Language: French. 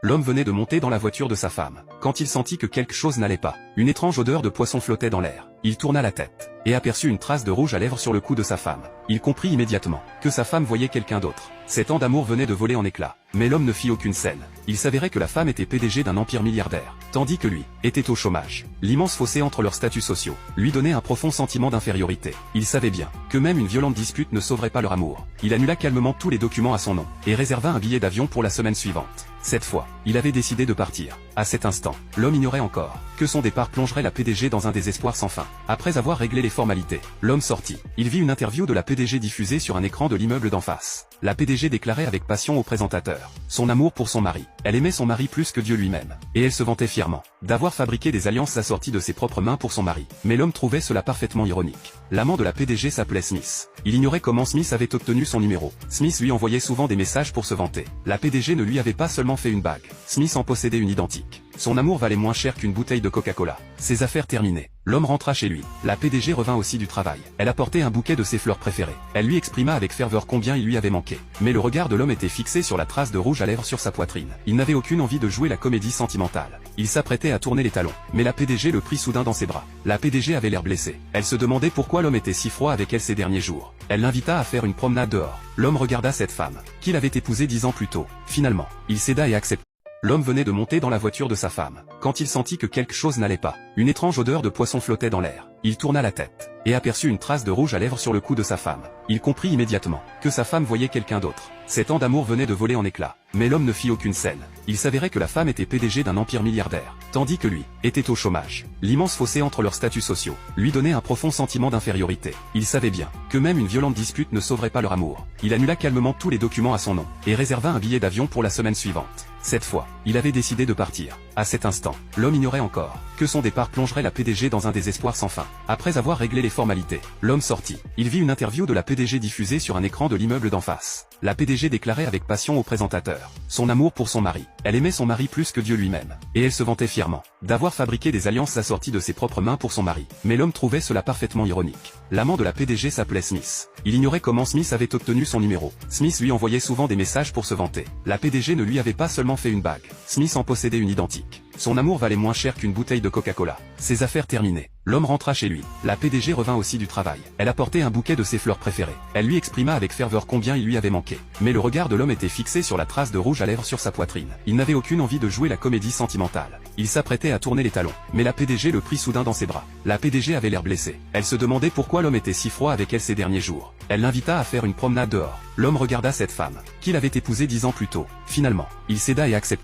L'homme venait de monter dans la voiture de sa femme, quand il sentit que quelque chose n'allait pas. Une étrange odeur de poisson flottait dans l'air. Il tourna la tête, et aperçut une trace de rouge à lèvres sur le cou de sa femme. Il comprit immédiatement que sa femme voyait quelqu'un d'autre. Cet an d'amour venait de voler en éclats, mais l'homme ne fit aucune scène. Il s'avérait que la femme était PDG d'un empire milliardaire, tandis que lui était au chômage. L'immense fossé entre leurs statuts sociaux lui donnait un profond sentiment d'infériorité. Il savait bien que même une violente dispute ne sauverait pas leur amour. Il annula calmement tous les documents à son nom, et réserva un billet d'avion pour la semaine suivante. Cette fois, il avait décidé de partir. À cet instant, l'homme ignorait encore que son départ plongerait la PDG dans un désespoir sans fin. Après avoir réglé les formalités, l'homme sortit. Il vit une interview de la PDG diffusée sur un écran de l'immeuble d'en face. La PDG déclarait avec passion au présentateur son amour pour son mari. Elle aimait son mari plus que Dieu lui-même, et elle se vantait fièrement d'avoir fabriqué des alliances assorties de ses propres mains pour son mari. Mais l'homme trouvait cela parfaitement ironique. L'amant de la PDG s'appelait Smith. Il ignorait comment Smith avait obtenu son numéro. Smith lui envoyait souvent des messages pour se vanter. La PDG ne lui avait pas seulement fait une bague, Smith en possédait une identique. Son amour valait moins cher qu'une bouteille de Coca-Cola. Ses affaires terminées, l'homme rentra chez lui. La PDG revint aussi du travail. Elle apportait un bouquet de ses fleurs préférées. Elle lui exprima avec ferveur combien il lui avait manqué. Mais le regard de l'homme était fixé sur la trace de rouge à lèvres sur sa poitrine. Il n'avait aucune envie de jouer la comédie sentimentale. Il s'apprêtait à tourner les talons, mais la PDG le prit soudain dans ses bras. La PDG avait l'air blessée. Elle se demandait pourquoi l'homme était si froid avec elle ces derniers jours. Elle l'invita à faire une promenade dehors. L'homme regarda cette femme, qu'il avait épousée 10 ans plus tôt. Finalement, il céda et accepta. L'homme venait de monter dans la voiture de sa femme, quand il sentit que quelque chose n'allait pas. Une étrange odeur de poisson flottait dans l'air. Il tourna la tête, et aperçut une trace de rouge à lèvres sur le cou de sa femme. Il comprit immédiatement que sa femme voyait quelqu'un d'autre. Cet an d'amour venait de voler en éclats, mais l'homme ne fit aucune scène. Il s'avérait que la femme était PDG d'un empire milliardaire, tandis que lui était au chômage. L'immense fossé entre leurs statuts sociaux lui donnait un profond sentiment d'infériorité. Il savait bien que même une violente dispute ne sauverait pas leur amour. Il annula calmement tous les documents à son nom, et réserva un billet d'avion pour la semaine suivante. Cette fois, il avait décidé de partir. À cet instant, l'homme ignorait encore que son départ plongerait la PDG dans un désespoir sans fin. Après avoir réglé les formalités, l'homme sortit. Il vit une interview de la PDG diffusée sur un écran de l'immeuble d'en face. La PDG déclarait avec passion au présentateur son amour pour son mari. Elle aimait son mari plus que Dieu lui-même, et elle se vantait fièrement d'avoir fabriqué des alliances assorties de ses propres mains pour son mari. Mais l'homme trouvait cela parfaitement ironique. L'amant de la PDG s'appelait Smith. Il ignorait comment Smith avait obtenu son numéro. Smith lui envoyait souvent des messages pour se vanter. La PDG ne lui avait pas seulement fait une bague, Smith en possédait une identique. Son amour valait moins cher qu'une bouteille de Coca-Cola. Ses affaires terminées, l'homme rentra chez lui. La PDG revint aussi du travail. Elle apportait un bouquet de ses fleurs préférées. Elle lui exprima avec ferveur combien il lui avait manqué. Mais le regard de l'homme était fixé sur la trace de rouge à lèvres sur sa poitrine. Il n'avait aucune envie de jouer la comédie sentimentale. Il s'apprêtait à tourner les talons, mais la PDG le prit soudain dans ses bras. La PDG avait l'air blessée. Elle se demandait pourquoi l'homme était si froid avec elle ces derniers jours. Elle l'invita à faire une promenade dehors. L'homme regarda cette femme, qu'il avait épousée 10 ans plus tôt. Finalement, il céda et accepta.